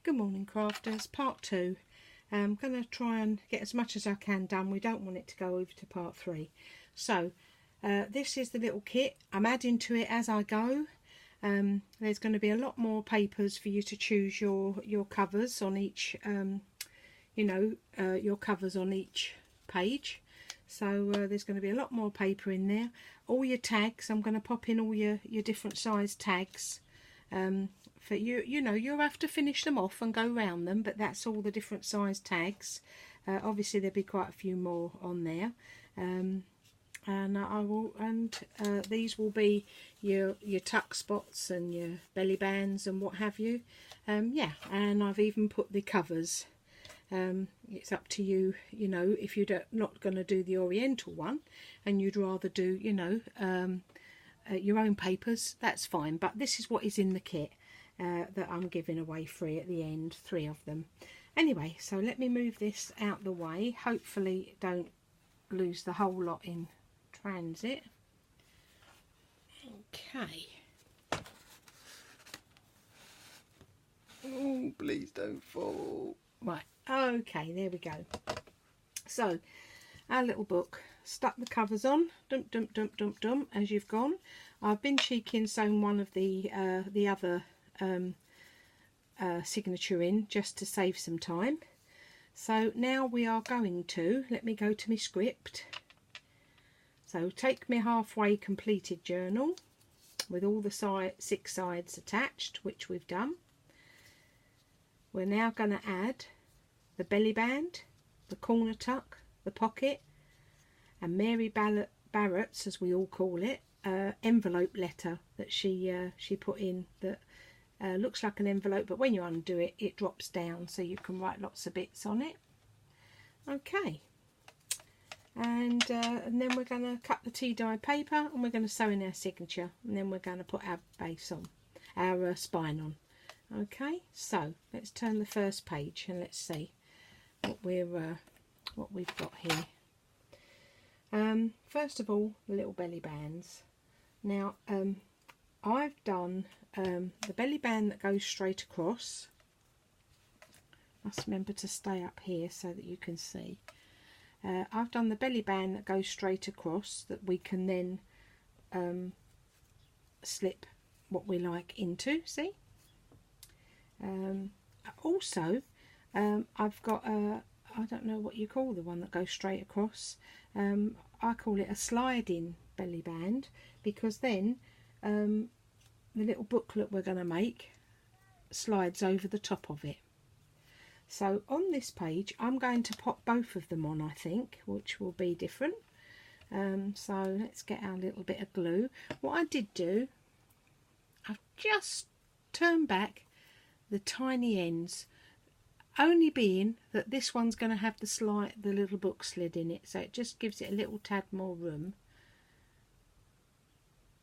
Good morning, crafters. Part 2. I'm going to try and get as much as I can done. We don't want it to go over to part 3. So this is the little kit. I'm adding to it as I go. There's going to be a lot more papers for you to choose your covers on each, your covers on each page. So there's going to be a lot more paper in there. All your tags, I'm going to pop in all your different size tags. For you'll have to finish them off and go round them, but that's all the different size tags. Obviously there'll be quite a few more on there, and these will be your tuck spots and your belly bands and what have you. And I've even put the covers. It's up to you, if you're not going to do the oriental one and you'd rather do your own papers, that's fine, but this is what is in the kit that I'm giving away free at the end, 3 of them. Anyway, so let me move this out the way. Hopefully don't lose the whole lot in transit. Okay. Oh, please don't fall. Right, okay, there we go. So our little book, stuck the covers on, dump dump dump dump dump as you've gone. I've been cheeky and sewn one of the other signature in just to save some time. So now we are going to, let me go to my script. So take my halfway completed journal with all the 6 sides attached, which we've done. We're now going to add the belly band, the corner tuck, the pocket, and Mary Barrett's, as we all call it, envelope letter that she put in that looks like an envelope, but when you undo it, it drops down so you can write lots of bits on it. Okay, and then we're going to cut the tea dye paper and we're going to sew in our signature, and then we're going to put our base on, our spine on. Okay, so let's turn the first page and let's see what we've got here. First of all, the little belly bands. Now I've done the belly band that goes straight across. Must remember to stay up here so that you can see. I've done the belly band that goes straight across that we can then slip what we like into, see. Also I've got I don't know what you call the one that goes straight across. I call it a sliding belly band, because then the little booklet we're going to make slides over the top of it. So on this page I'm going to pop both of them on, I think, which will be different. So let's get our little bit of glue. What I did do, I've just turned back the tiny ends, only being that this one's going to have the little book slid in it, so it just gives it a little tad more room.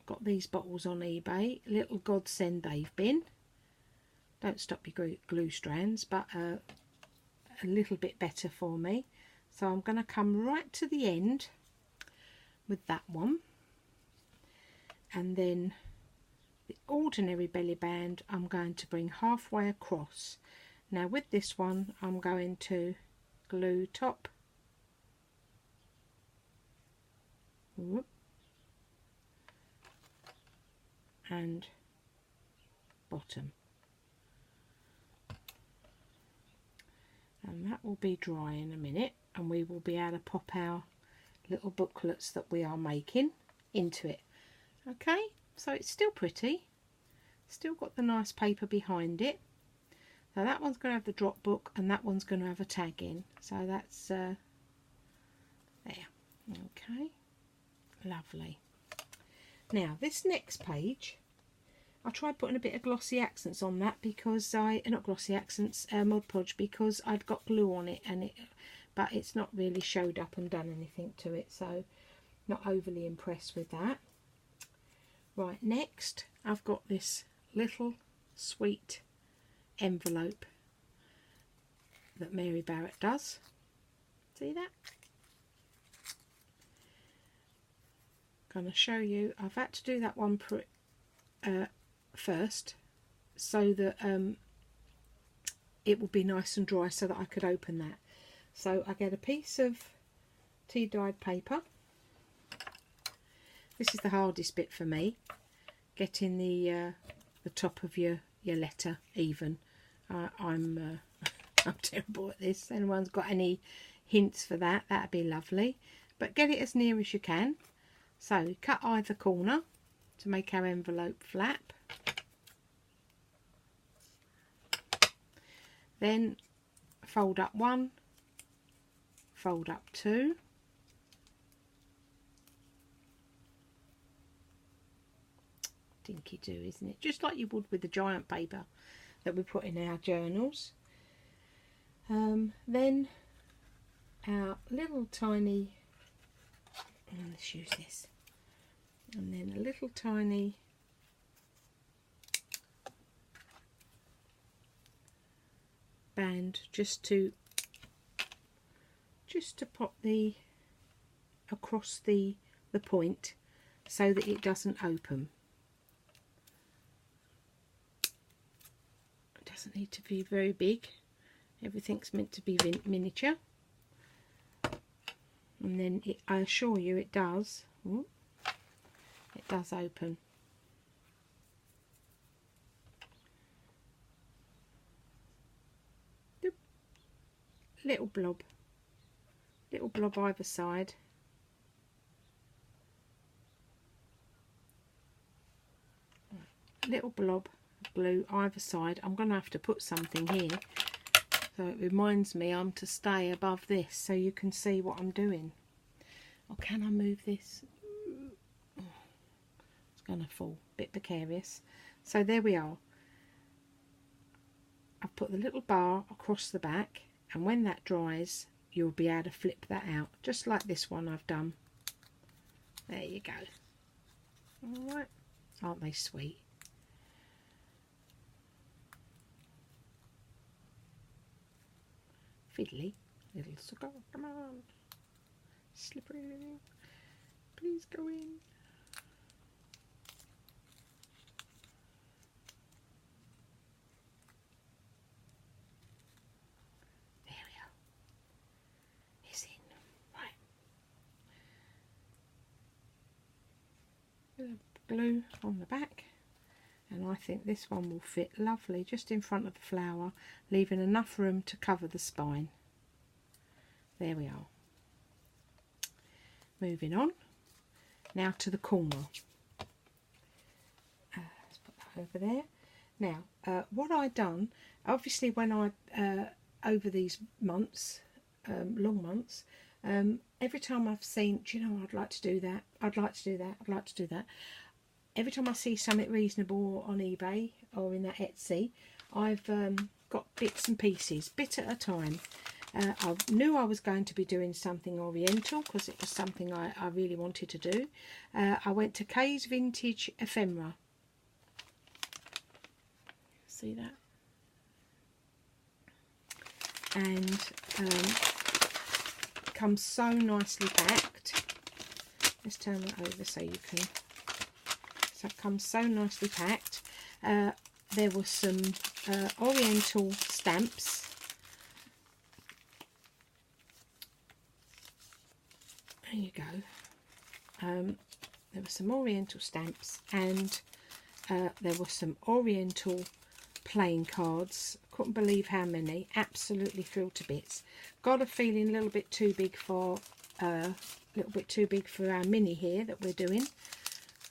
Got these bottles on eBay, little godsend they've been. Don't stop your glue strands, but a little bit better for me. So I'm going to come right to the end with that one, and then the ordinary belly band I'm going to bring halfway across. Now with this one I'm going to glue top, and bottom, and that will be dry in a minute, and we will be able to pop our little booklets that we are making into it. Okay, so it's still pretty, still got the nice paper behind it. So that one's going to have the drop book and that one's going to have a tag in. So that's there. Okay, lovely. Now this next page, I tried putting a bit of glossy accents on that because not glossy accents, Mod Podge, because I'd got glue on it, but it's not really showed up and done anything to it, so not overly impressed with that. Right, next I've got this little sweet envelope that Mary Barrett does. See that? Going to show you. I've had to do that one first so that it will be nice and dry so that I could open that. So I get a piece of tea dyed paper. This is the hardest bit for me, getting the top of your letter even. I'm terrible at this. Anyone's got any hints for that, that'd be lovely. But get it as near as you can. So cut either corner to make our envelope flap. Then fold up one, fold up two. Dinky do, isn't it? Just like you would with the giant paper that we put in our journals. Then our little tiny, let's use this, and then a little tiny band just to pop the across the point so that it doesn't open. It doesn't need to be very big. Everything's meant to be miniature. And then I assure you it does. Ooh, it does open. Doop. Little blob either side. Little blob of glue either side. I'm going to have to put something here so it reminds me I'm to stay above this so you can see what I'm doing. Or can I move this? Oh, it's going to fall. Bit precarious. So there we are. I've put the little bar across the back, and when that dries you'll be able to flip that out just like this one I've done. There you go. Alright, aren't they sweet? Fiddly little sucker, come on, slippery, please go in. There we are. It's in. Right. A bit of glue on the back, and I think this one will fit lovely just in front of the flower, leaving enough room to cover the spine. There we are. Moving on now to the corner. Let's put that over there. Now what I've done, obviously when I over these months, long months, every time I've seen, do you know, I'd like to do that, I'd like to do that, I'd like to do that. Every time I see something reasonable on eBay or in that Etsy, I've got bits and pieces, bit at a time. I knew I was going to be doing something oriental because it was something I really wanted to do. I went to Kay's Vintage Ephemera. See that? And it comes so nicely packed. Let's turn that over so you can. So it comes so nicely packed. There were some oriental stamps. There you go. There were some oriental stamps, and there were some oriental playing cards. Couldn't believe how many. Absolutely thrilled to bits. Got a feeling a little bit too big for our mini here that we're doing.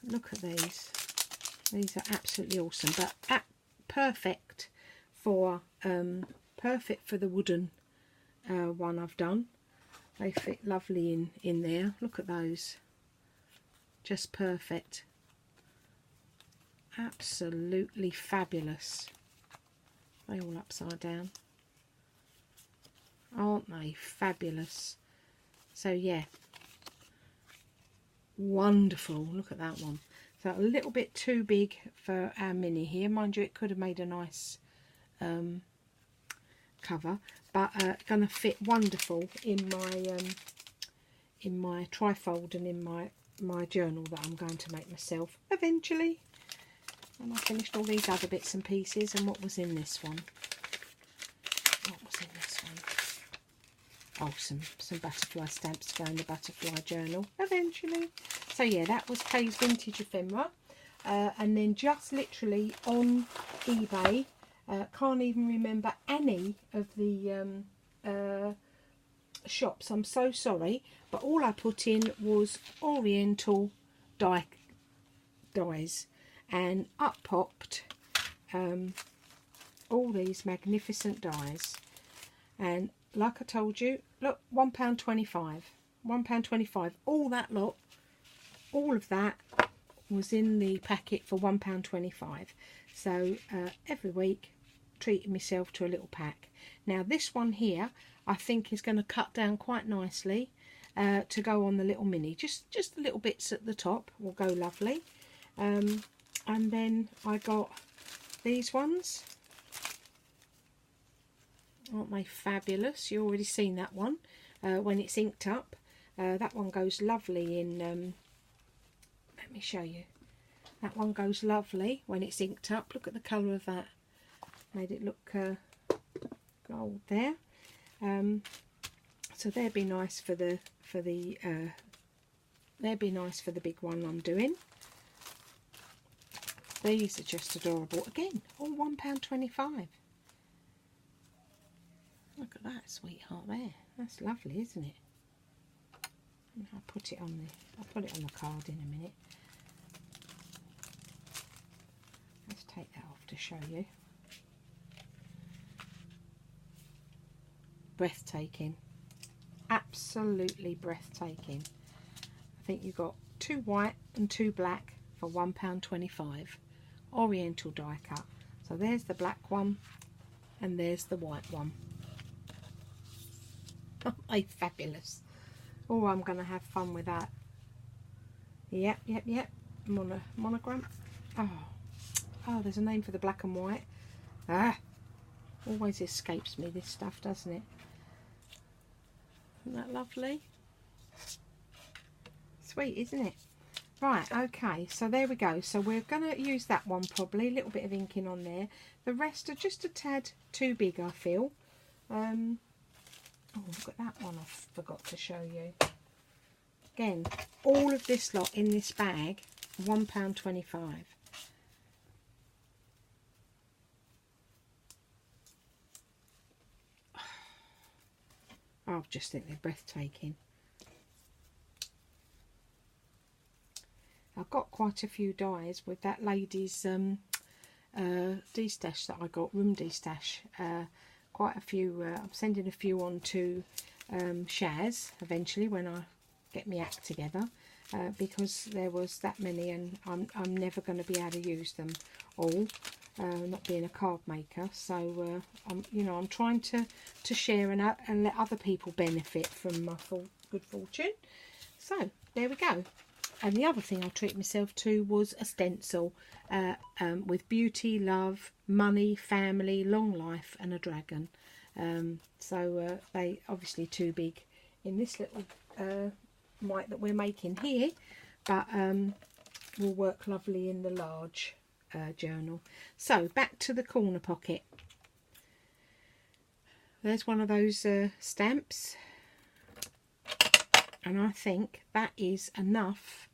Look at these. These are absolutely awesome, but perfect for the wooden one I've done. They fit lovely in there. Look at those. Just perfect. Absolutely fabulous. Are they all upside down? Aren't they fabulous? So yeah. Wonderful. Look at that one. So a little bit too big for our mini here. Mind you, it could have made a nice cover, but going to fit wonderful in my trifold and in my journal that I'm going to make myself eventually. And I finished all these other bits and pieces, and what was in this one? what was in this one? Oh, some butterfly stamps to go in the butterfly journal eventually. So yeah, that was Kay's vintage ephemera. And then just literally on eBay, can't even remember any of the shops, I'm so sorry, but all I put in was Oriental dies, and up popped all these magnificent dies. And like I told you, look, £1.25, £1.25, all that lot, all of that was in the packet for £1.25. So every week treating myself to a little pack. Now this one here I think is going to cut down quite nicely to go on the little mini. Just the little bits at the top will go lovely. And then I got these ones. Aren't they fabulous? You've already seen that one when it's inked up. That one goes lovely in, let me show you. That one goes lovely when it's inked up. Look at the colour of that. Made it look gold there. So they'd be nice for the they'd be nice for the big one I'm doing. These are just adorable. Again, all £1.25. Look at that sweetheart there. That's lovely, isn't it? I'll put it on the card in a minute. Let's take that off to show you. Breathtaking. Absolutely breathtaking. I think you got 2 white and 2 black for £1.25. Oriental die cut. So there's the black one and there's the white one. Aren't they fabulous? Oh, I'm going to have fun with that. Yep. Monogram. Oh, there's a name for the black and white. Always escapes me, this stuff, doesn't it? Isn't that lovely? Sweet, isn't it? Right, okay, so there we go. So we're going to use that one probably. A little bit of inking on there. The rest are just a tad too big, I feel. Oh, look at that one I forgot to show you. Again, all of this lot in this bag, £1.25. I just think they're breathtaking. I've got quite a few dies with that lady's de-stash that I got, room de-stash. Quite a few. I'm sending a few on to Shaz eventually when I get my act together, because there was that many, and I'm never going to be able to use them all. Not being a card maker, so I'm trying to share and let other people benefit from my good fortune. So there we go. And the other thing I treated myself to was a stencil with beauty, love, money, family, long life, and a dragon. So they obviously too big in this little mite that we're making here, but will work lovely in the large journal. So back to the corner pocket. There's one of those stamps, and I think that is enough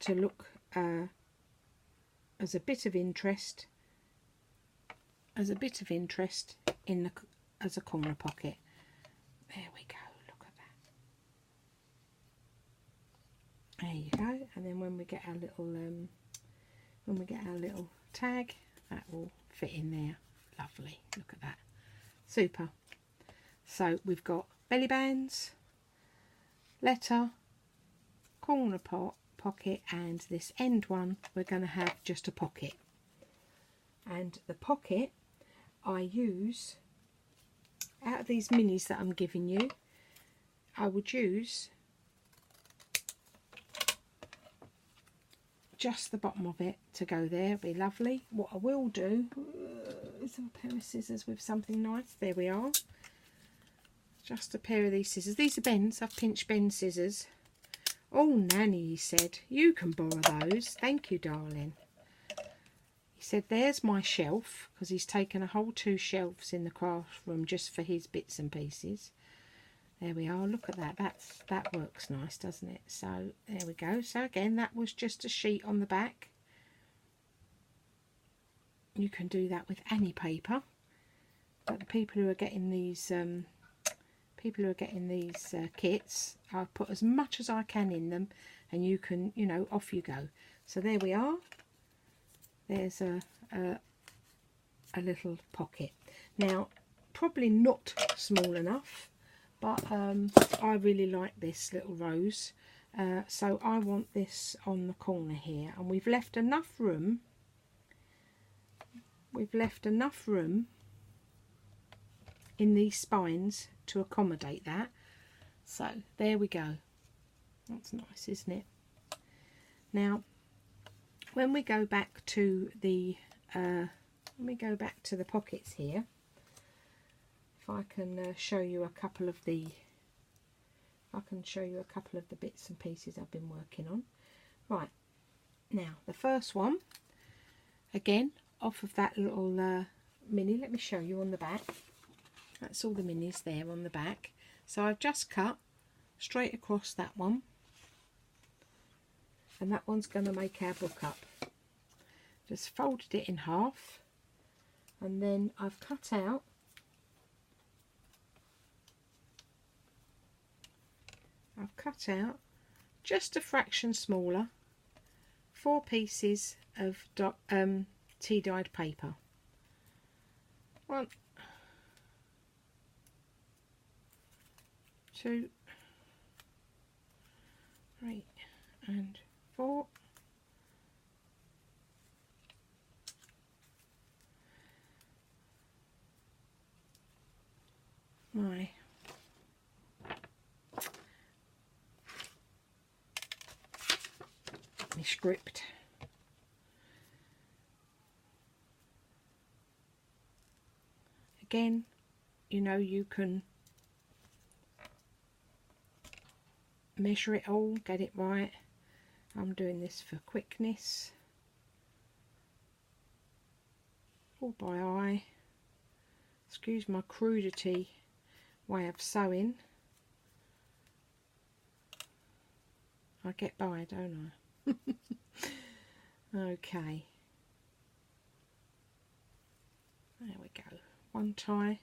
to look as a bit of interest in the as a corner pocket. There we go, look at that. There you go. And then when we get our little tag, that will fit in there. Lovely, look at that. Super. So we've got belly bands, letter, corner pocket, and this end one we're going to have just a pocket. And the pocket I use, out of these minis that I'm giving you, I would use just the bottom of it to go there. It'd be lovely. What I will do is a pair of scissors with something nice. There we are. Just a pair of these scissors. These are Ben's. I've pinched Ben's scissors. Oh, Nanny, he said, you can borrow those. Thank you, darling. he said there's my shelf, because he's taken a whole 2 shelves in the craft room just for his bits and pieces. There we are, look at that. That works nice, doesn't it? So there we go. So again, that was just a sheet on the back. You can do that with any paper, but the people who are getting these kits, I've put as much as I can in them, and you can, you know, off you go. So there we are. There's a little pocket. Now, probably not small enough, but I really like this little rose, so I want this on the corner here, and we've left enough room. We've left enough room in these spines to accommodate that. So there we go. That's nice, isn't it? Now, when we go back to the pockets here, if I can show you a couple of the bits and pieces I've been working on. Right, now the first one, again off of that little mini. Let me show you on the back. That's all the minis there on the back. So I've just cut straight across that one, and that one's going to make our book up. Just folded it in half, and then I've cut out just a fraction smaller 4 pieces of tea dyed paper. 1, 2, 3 and 4. My script. Again, you know, you can measure it all, get it right. I'm doing this for quickness, all by eye. Excuse my crudity way of sewing. I get by, don't I? Okay. There we go. One tie.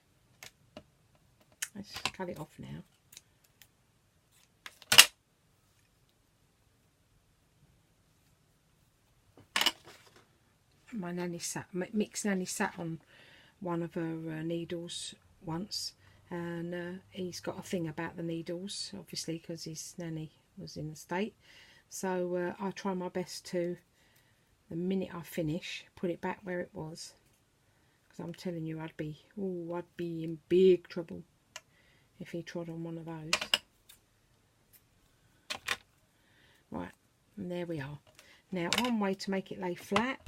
Let's cut it off now. My nanny Mick's nanny sat on one of her needles once, and he's got a thing about the needles, obviously, because his nanny was in the state. So I try my best to, the minute I finish, put it back where it was, because I'm telling you, I'd be in big trouble if he trod on one of those. Right, and there we are. Now, one way to make it lay flat,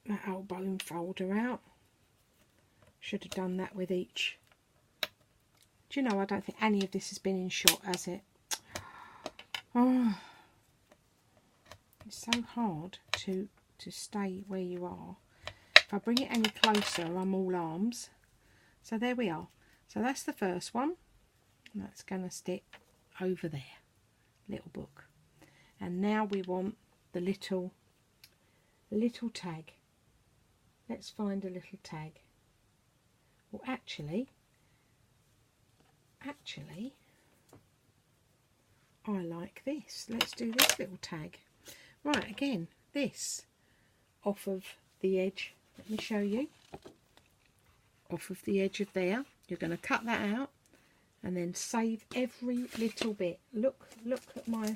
that old bone folder out. Should have done that with each. Do you know, I don't think any of this has been in shot, has it? Oh, it's so hard to stay where you are. If I bring it any closer, I'm all arms. So there we are. So that's the first one. That's going to stick over there. Little book. And now we want the little tag. Let's find a little tag. Well, actually, I like this. Let's do this little tag. Right, again, this off of the edge. Let me show you. Off of the edge of there. You're going to cut that out and then save every little bit. Look at my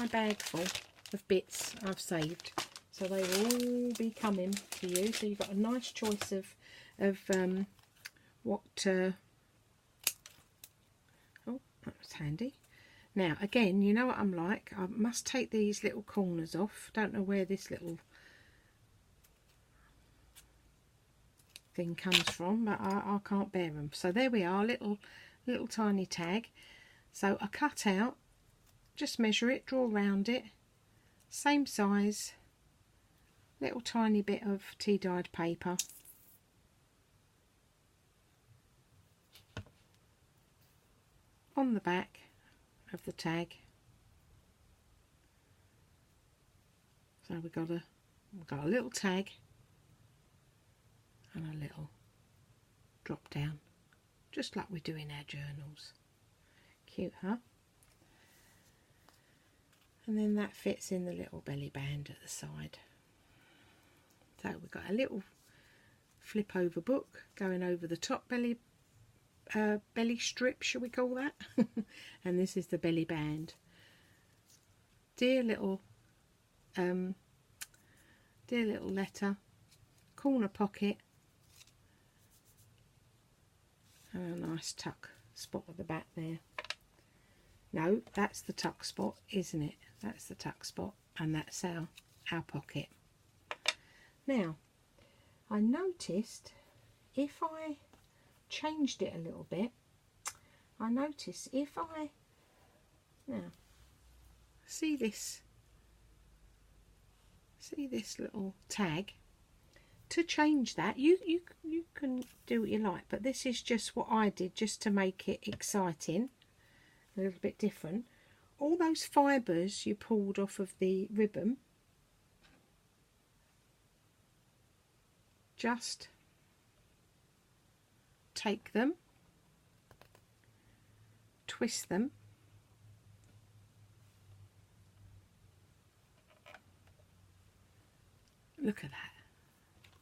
bag full of bits I've saved. So they will all be coming for you. So you've got a nice choice of what. Oh, that was handy. Now again, you know what I'm like. I must take these little corners off. Don't know where this little thing comes from, but I can't bear them. So there we are, little tiny tag. So I cut out, just measure it, draw around it, same size. little tiny bit of tea dyed paper. On the back of the tag. So we've got a little tag and a little drop down, just like we do in our journals. Cute, huh? And then that fits in the little belly band at the side. So we've got a little flip over book going over the top belly strip, shall we call that? And this is the belly band. Dear little letter, corner pocket, and a nice tuck spot at the back there. No, that's the tuck spot, isn't it? That's the tuck spot, and that's our pocket. Now, I noticed if I changed it a little bit, I notice if I now see this little tag, to change that you can do what you like, but this is just what I did just to make it exciting, a little bit different. All those fibres you pulled off of the ribbon, just take them, twist them, look at that.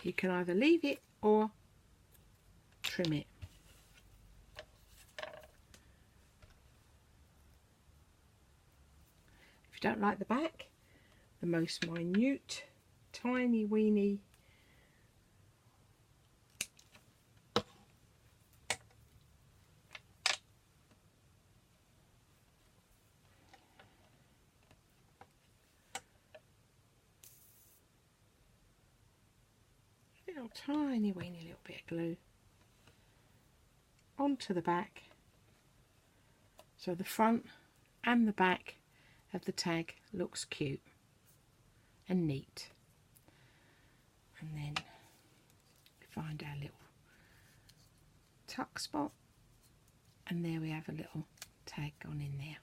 You can either leave it or trim it. If you don't like the back, the most minute, tiny weeny tiny weeny little bit of glue onto the back, so the front and the back of the tag looks cute and neat. And then find our little tuck spot, and there we have a little tag gone in there.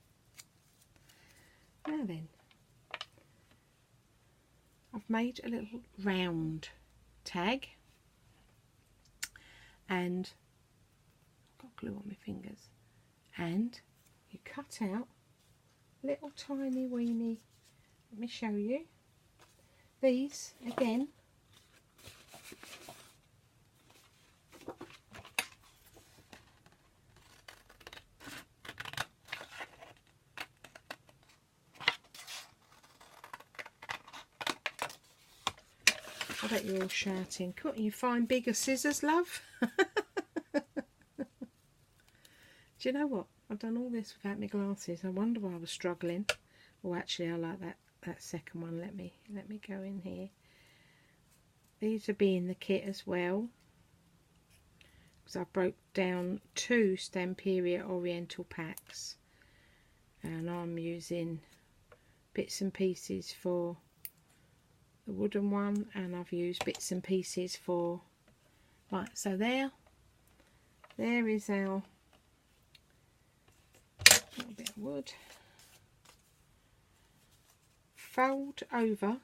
Now then, I've made a little round tag, and I've got glue on my fingers, and you cut out little tiny weeny, let me show you, these again, I bet you're all shouting, couldn't you find bigger scissors, love? Do you know what? I've done all this without my glasses. I wonder why I was struggling. Oh, actually, I like that second one. Let me go in here. These will be in the kit as well, because I broke down 2 Stampiria Oriental packs, and I'm using bits and pieces for the wooden one, and I've used bits and pieces for, right, so there is our little bit of wood. Fold over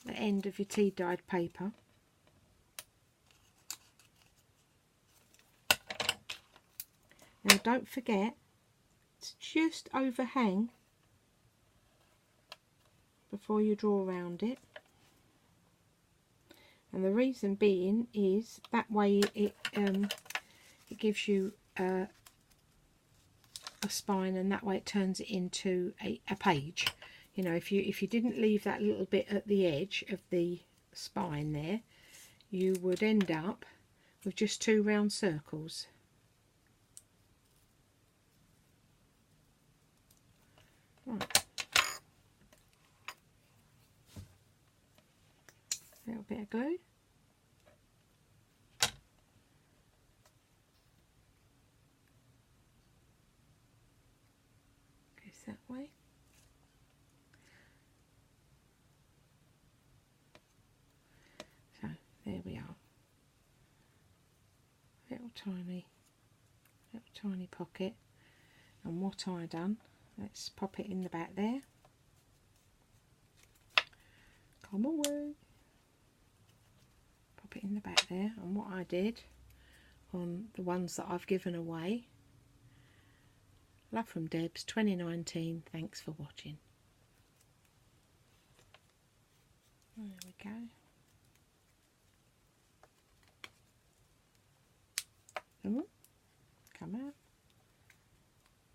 the end of your tea dyed paper, now don't forget to just overhang before you draw around it, and the reason being is that way it gives you a spine, and that way it turns it into a page. You know, if you didn't leave that little bit at the edge of the spine there, you would end up with just 2 round circles. Right. A little bit of glue. Goes that way. tiny pocket. And what I done, let's pop it in the back there. Come away. Pop it in the back there. And what I did on the ones that I've given away, love from Debs 2019, thanks for watching. There we go. Ooh, come out.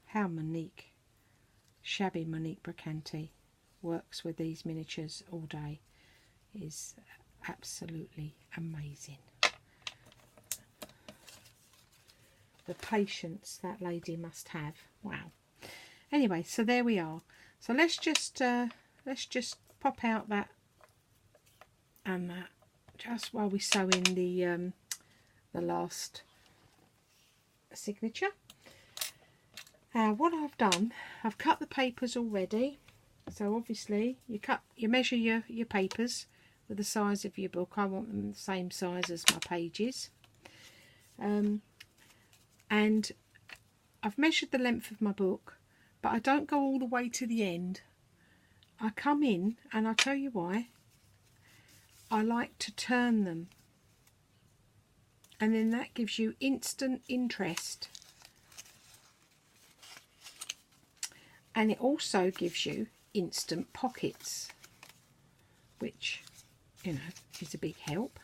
How Monique, shabby Monique Bricanti, works with these miniatures all day is absolutely amazing. The patience that lady must have. Wow. Anyway, so there we are. So let's just pop out that and that just while we sew in the last signature. What I've done, I've cut the papers already. So obviously you measure your papers with the size of your book. I want them the same size as my pages. And I've measured the length of my book, but I don't go all the way to the end. I come in, and I'll tell you why. I like to turn them, and then that gives you instant interest, and it also gives you instant pockets, which, you know, is a big help.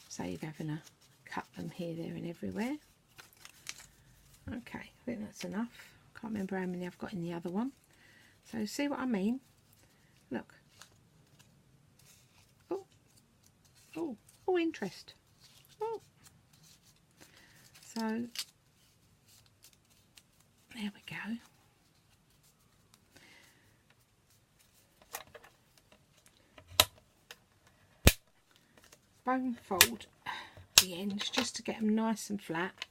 Save having to cut them here, there and everywhere. Okay, I think that's enough. Can't remember how many I've got in the other one. So see what I mean? Look. Oh, interest. Oh. So there we go. Bone fold the ends just to get them nice and flat,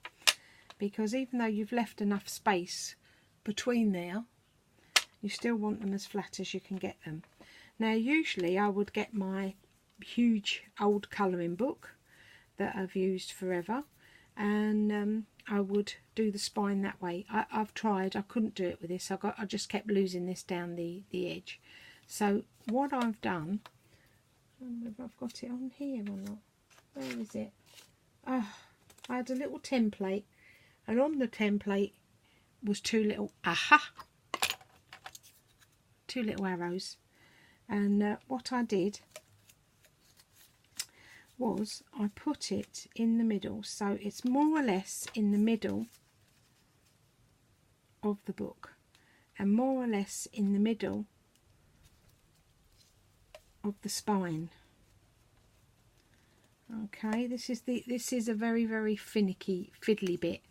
because even though you've left enough space between there, you still want them as flat as you can get them. Now usually I would get my huge old colouring book that I've used forever, and I would do the spine that way. I've tried, I couldn't do it with this. I just kept losing this down the edge. So what I've done, I don't know if I've got it on here or not. Where is it? Oh, I had a little template, and on the template was two little arrows. And what I did was I put it in the middle, so it's more or less in the middle of the book, and more or less in the middle of the spine. Okay, this is a very, very finicky, fiddly bit.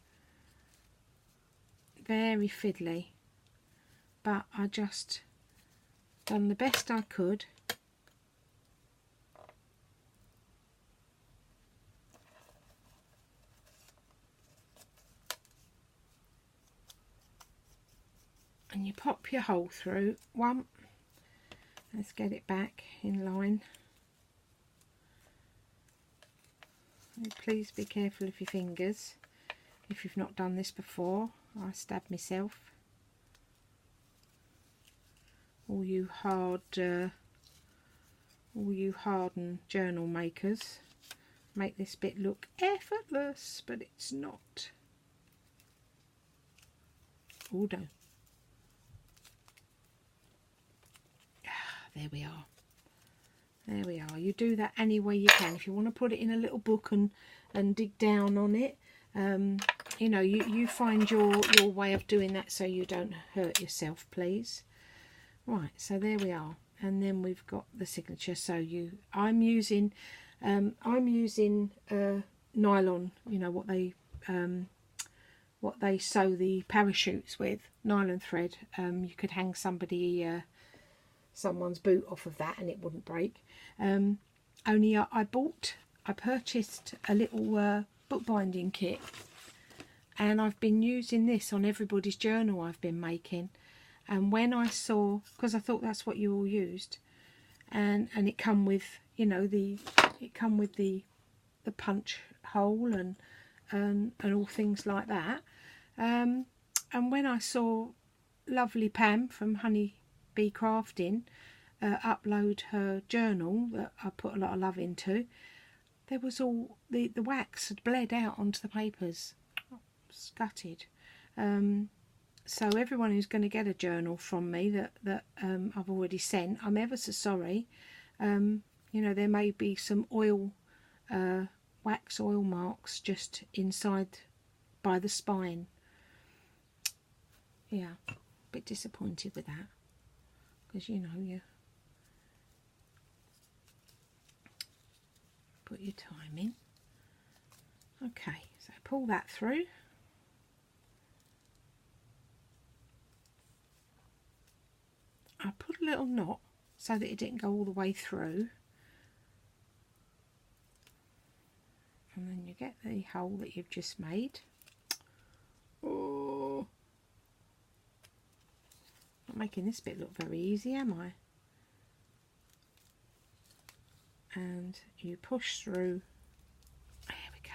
Very fiddly, but I just done the best I could. And you pop your hole through one. Let's get it back in line. And please be careful of your fingers if you've not done this before. I stabbed myself. All you hardened journal makers make this bit look effortless, but it's not. Oh no. There we are. There we are. You do that any way you can. If you want to put it in a little book and dig down on it, you know, you find your way of doing that so you don't hurt yourself, please. Right, so there we are. And then we've got the signature. So I'm using nylon, you know, what they sew the parachutes with, nylon thread. You could hang someone's boot off of that and it wouldn't break. Only I purchased a little bookbinding kit, and I've been using this on everybody's journal I've been making. And when I saw, because I thought that's what you all used, and it come with, you know, it come with the punch hole and and all things like that. And when I saw lovely Pam from Honey Bee Crafting upload her journal that I put a lot of love into, there was all the wax had bled out onto the papers. Gutted. So everyone who's going to get a journal from me that I've already sent, I'm ever so sorry. You know, there may be some oil, wax oil marks just inside by the spine. Yeah, a bit disappointed with that, because you know, you put your time in. Okay, so pull that through. I put a little knot so that it didn't go all the way through, and then you get the hole that you've just made. Oh, not making this bit look very easy, am I? And you push through. There we go.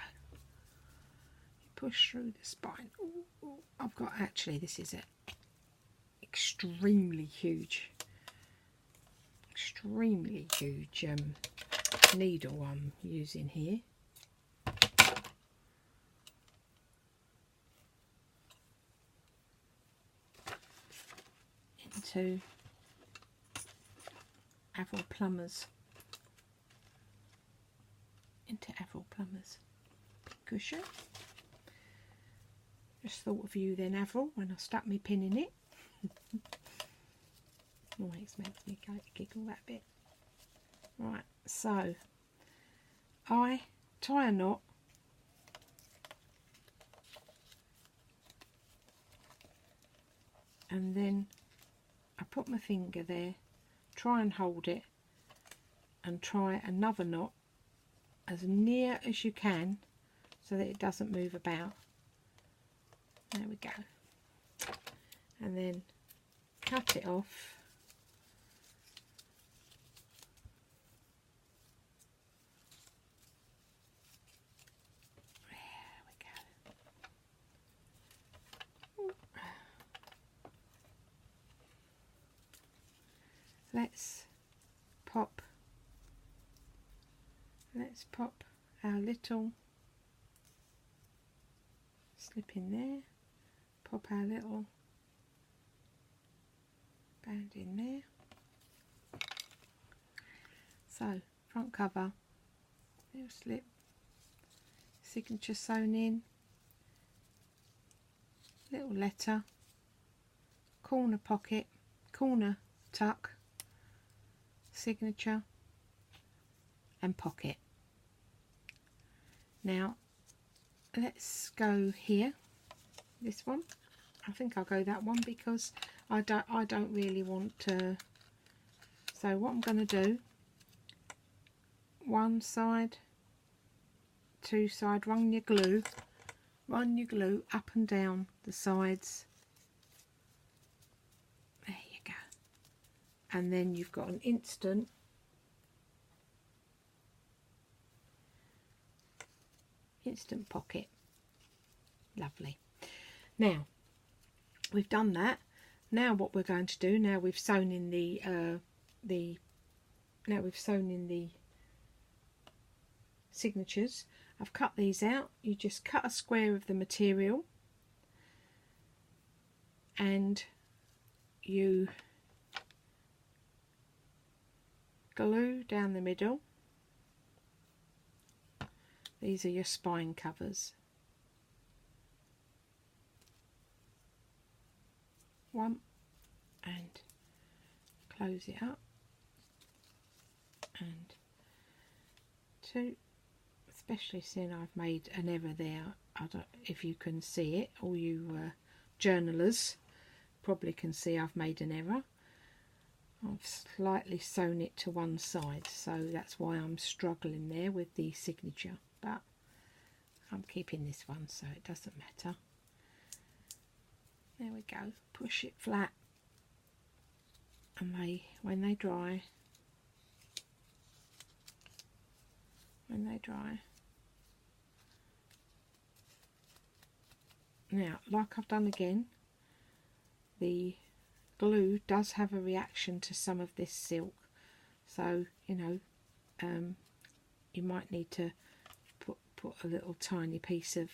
You push through the spine. Ooh, ooh. I've got, actually, this is a extremely huge needle I'm using here. Into Avril Plumber's cushion. Just thought of you then, Avril, when I stuck my pin in it. Always makes me giggle that bit. Right, so I tie a knot, and then I put my finger there, try and hold it, and try another knot as near as you can so that it doesn't move about. There we go. And then cut it off. There we go. Let's pop our little slip in there, pop our little band in there. So front cover, little slip, signature sewn in, little letter, corner pocket, corner tuck, signature and pocket. Now let's go here, this one. I think I'll go that one because I don't really want to. So what I'm going to do, one side, two side, run your glue up and down the sides. There you go. And then you've got an instant pocket. Lovely. Now we've done that. Now what we're going to do, now we've sewn in the signatures, I've cut these out. You just cut a square of the material and you glue down the middle. These are your spine covers. One, and close it up, and two, especially seeing I've made an error there. I don't know if you can see it, all you journalers probably can see I've made an error. I've slightly sewn it to one side, so that's why I'm struggling there with the signature, but I'm keeping this one so it doesn't matter. There we go. Push it flat, and when they dry, Now, like I've done again, the glue does have a reaction to some of this silk, so you know, you might need to put a little tiny piece of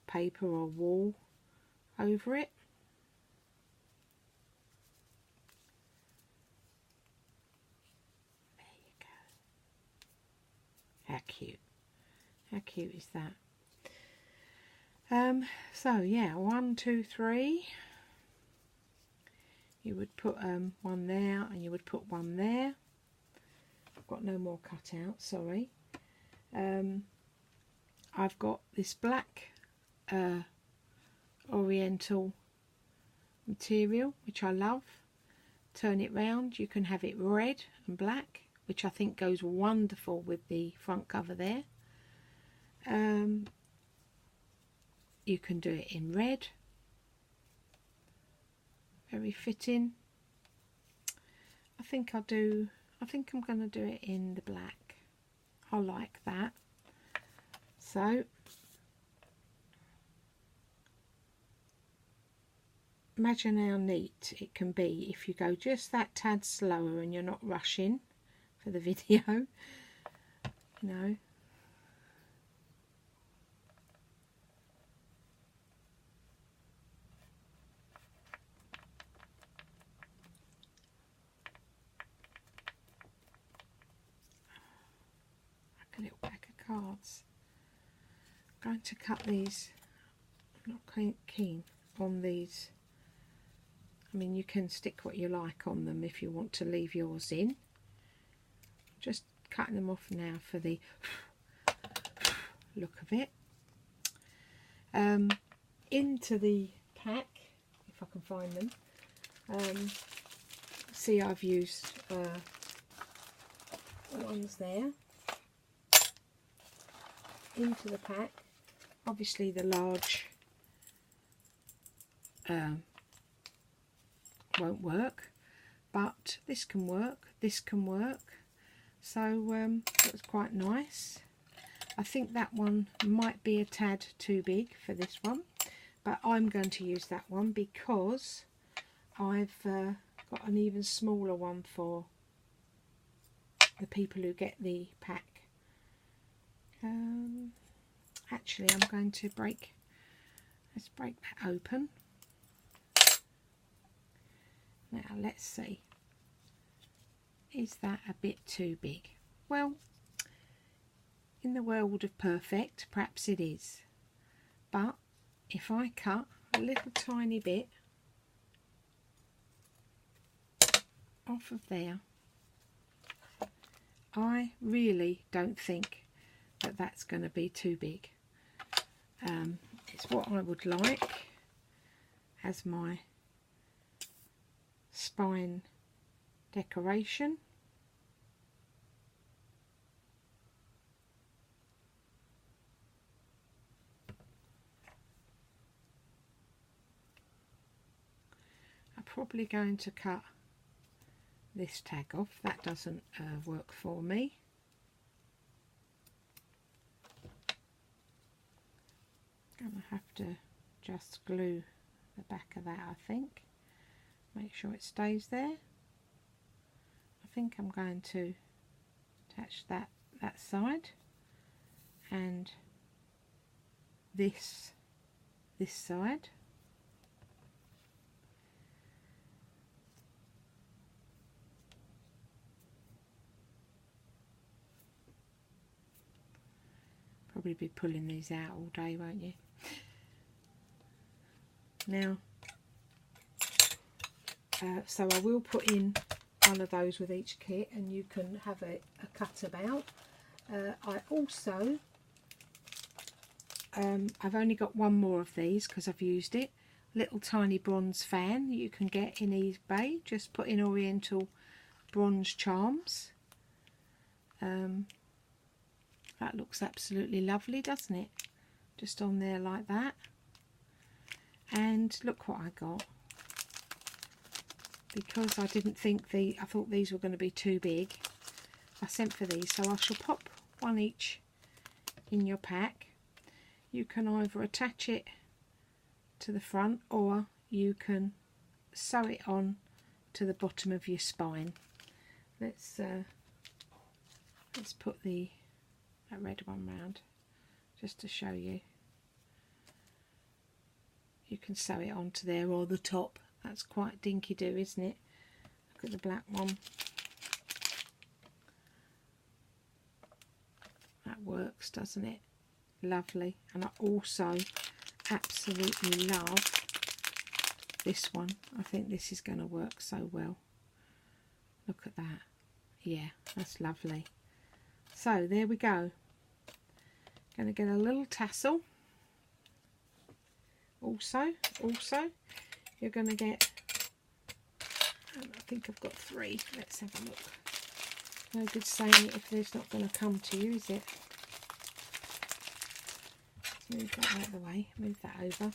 paper or wool over it. There you go. How cute. How cute is that? So yeah, 1, 2, 3. You would put one there, and you would put one there. I've got no more cut out, sorry. I've got this black oriental material, which I love. Turn it round, you can have it red and black, which I think goes wonderful with the front cover there. You can do it in red, very fitting. I think I'm going to do it in the black. I like that. So imagine how neat it can be if you go just that tad slower and you're not rushing for the video, you know. Like a little pack of cards. I'm going to cut these. I'm not keen on these. I mean, you can stick what you like on them if you want to leave yours in. Just cutting them off now for the look of it. Into the pack, if I can find them. See, I've used ones there. Into the pack, obviously the large won't work, but this can work, this can work, so that's quite nice. I think that one might be a tad too big for this one, but I'm going to use that one because I've got an even smaller one for the people who get the pack. Actually, I'm going to let's break that open. Now let's see, is that a bit too big? Well, in the world of perfect, perhaps it is, but if I cut a little tiny bit off of there, I really don't think that that's going to be too big. It's what I would like as my spine decoration. I'm probably going to cut this tag off. That doesn't work for me. Gonna have to just glue the back of that, I think. Make sure it stays there. I think I'm going to attach that side and this side. Probably be pulling these out all day, won't you? Now, so I will put in one of those with each kit, and you can have a cut about. I also, I've only got one more of these because I've used it. Little tiny bronze fan you can get in eBay. Just put in Oriental bronze charms. That looks absolutely lovely, doesn't it? Just on there like that. And look what I got. Because I didn't think I thought these were going to be too big, I sent for these. So I shall pop one each in your pack. You can either attach it to the front, or you can sew it on to the bottom of your spine. Let's put that red one round just to show you. You can sew it onto there or the top. That's quite dinky do, isn't it? Look at the black one. That works, doesn't it? Lovely. And I also absolutely love this one. I think this is going to work so well. Look at that. Yeah, that's lovely. So there we go. Going to get a little tassel. Also you're going to get, I think I've got 3. Let's have a look. No good saying it if there's not going to come to you, is it? Let's move that out of the way. Move that over.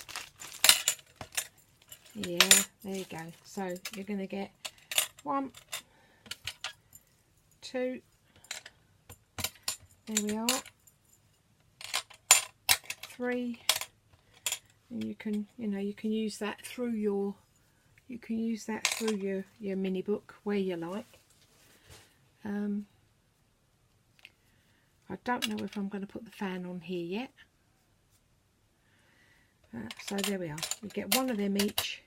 Yeah, there you go. So you're going to get 1, 2. There we are. 3. And you can, you can use that through your, your mini book where you like. I don't know if I'm going to put the fan on here yet. So there we are. You get one of them each.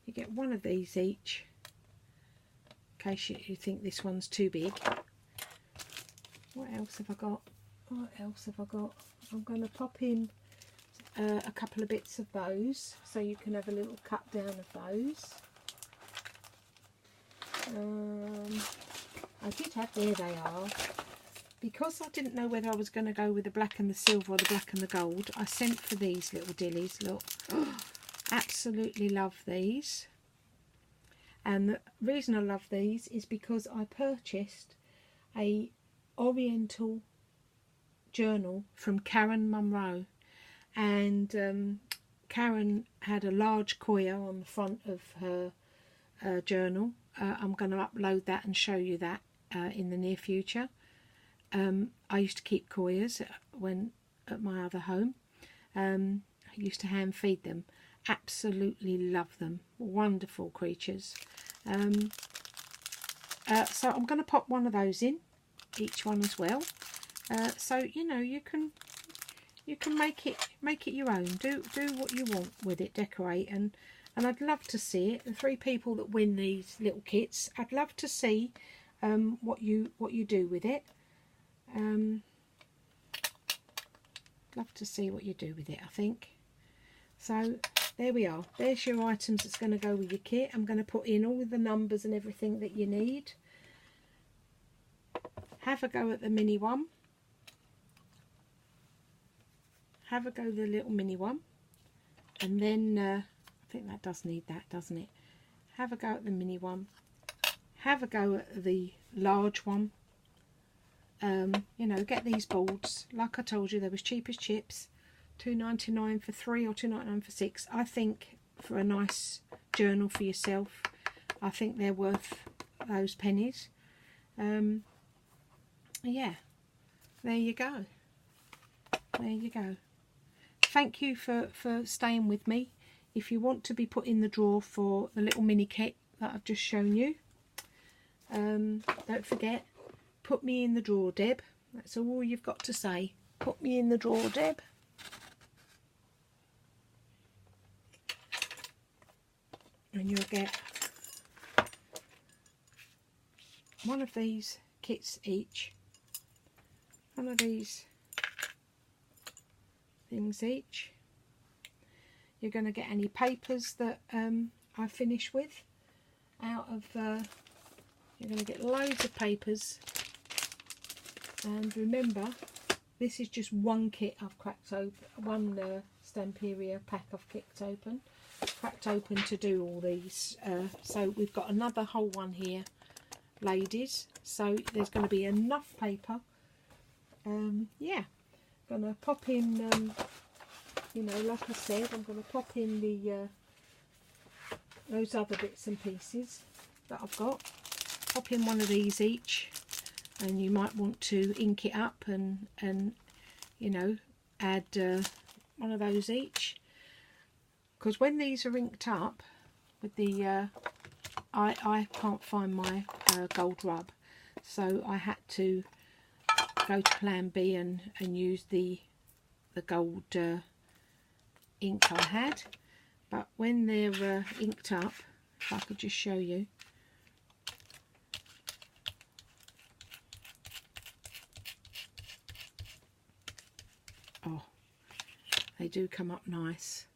You get one of these each, in case you think this one's too big. What else have I got? I'm going to pop in a couple of bits of those, so you can have a little cut down of those. I did have, there they are. Because I didn't know whether I was going to go with the black and the silver or the black and the gold, I sent for these little dillies. Look, absolutely love these. And the reason I love these is because I purchased a Oriental journal from Karen Munro, and Karen had a large koya on the front of her journal. I'm going to upload that and show you that in the near future. I used to keep koyas when at my other home. I used to hand feed them. Absolutely love them. Wonderful creatures. So I'm going to pop one of those in, each one as well. So you can make it your own. Do what you want with it. Decorate, and I'd love to see it. The 3 people that win these little kits, I'd love to see what you do with it. Love to see what you do with it, I think. So there we are. There's your items that's going to go with your kit. I'm going to put in all the numbers and everything that you need. Have a go at the mini one. Have a go at the little mini one. And then, I think that does need that, doesn't it? Have a go at the mini one. Have a go at the large one. Get these boards. Like I told you, they was cheap as chips. $2.99 for 3 or $2.99 for 6. I think for a nice journal for yourself, I think they're worth those pennies. Yeah, there you go. There you go. Thank you for staying with me. If you want to be put in the drawer for the little mini kit that I've just shown you, don't forget, put me in the drawer, Deb. That's all you've got to say. Put me in the drawer, Deb. And you'll get one of these kits each. One of these things each. You're going to get any papers that I finish with out of you're going to get loads of papers. And remember, this is just one kit I've cracked open, one Stampiria pack I've cracked open to do all these. So we've got another whole one here, ladies. So there's going to be enough paper. Yeah, going to pop in, like I said, I'm going to pop in the those other bits and pieces that I've got. Pop in one of these each, and you might want to ink it up and add one of those each. because when these are inked up with the I can't find my gold rub, so I had to go to plan B and use the gold ink I had. But when they're inked up, if I could just show you, oh, they do come up nice.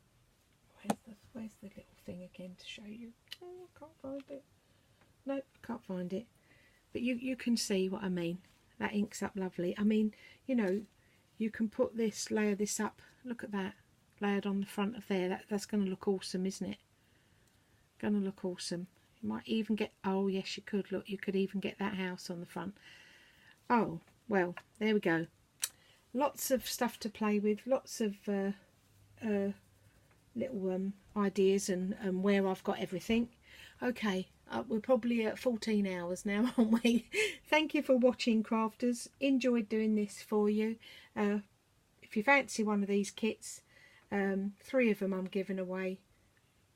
Where's the little thing again to show you? Oh, I can't find it. No, I can't find it. But you can see what I mean. That inks up lovely. I mean, you know, you can put this, layer this up. Look at that, layered on the front of there. That's going to look awesome, isn't it? Going to look awesome. You might even get, oh yes, you could, look, you could even get that house on the front. Oh, well, there we go. Lots of stuff to play with, lots of little ideas and where I've got everything. Okay, we're probably at 14 hours now, aren't we? Thank you for watching, crafters. Enjoyed doing this for you. If you fancy one of these kits, 3 of them I'm giving away.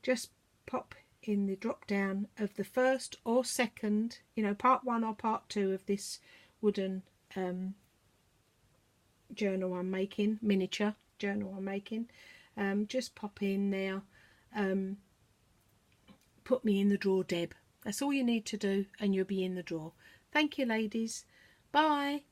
Just pop in the drop down of the first or second, you know, part 1 or part 2 of this wooden journal I'm making, miniature journal I'm making. Just pop in there, put me in the draw, Deb. That's all you need to do and you'll be in the draw. Thank you, ladies. Bye.